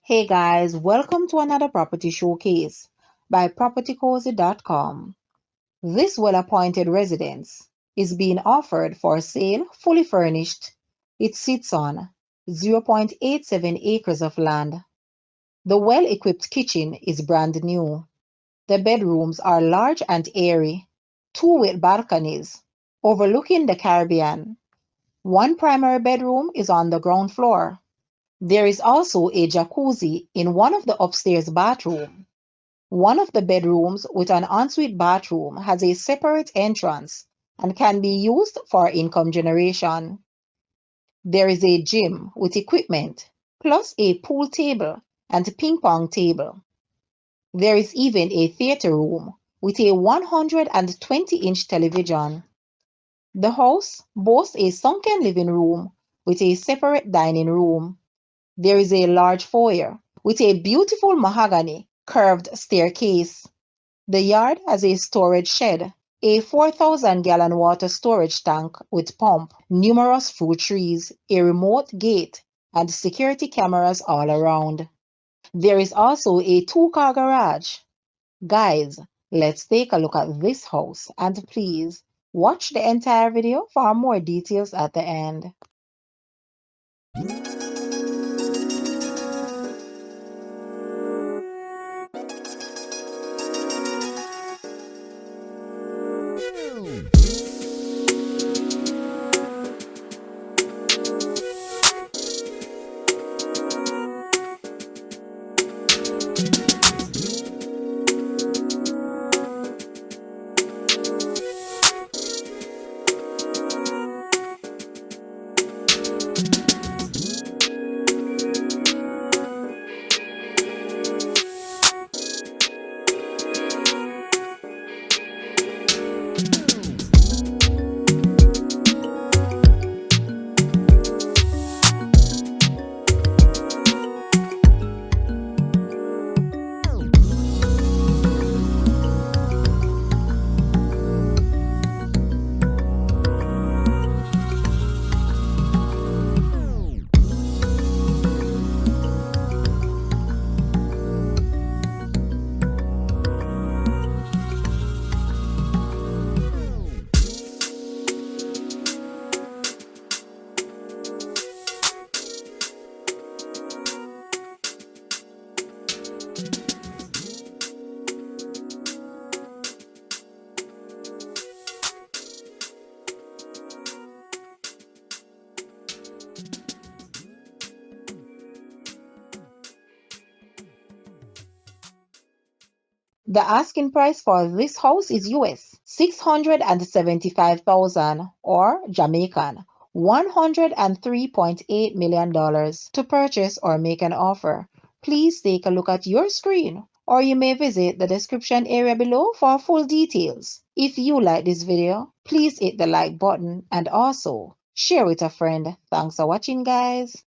Hey guys, welcome to another property showcase by propertycozy.com. This well-appointed residence is being offered for sale fully furnished. It sits on 0.87 acres of land. The well-equipped kitchen is brand new. The bedrooms are large and airy, two with balconies overlooking the Caribbean. One primary bedroom is on the ground floor. There is also a jacuzzi in one of the upstairs bathrooms. One of the bedrooms with an ensuite bathroom has a separate entrance and can be used for income generation. There is a gym with equipment, plus a pool table and ping pong table. There is even a theater room with a 120-inch television. The house boasts a sunken living room with a separate dining room. There is a large foyer with a beautiful mahogany curved staircase. The yard has a storage shed, a 4,000-gallon water storage tank with pump, numerous fruit trees, a remote gate, and security cameras all around. There is also a two-car garage. Guys, let's take a look at this house and please watch the entire video for more details at the end. The asking price for this house is US 675,000 or Jamaican $103.8 million to purchase or make an offer. Please take a look at your screen or you may visit the description area below for full details. If you like this video, please hit the like button and also share with a friend. Thanks for watching, guys.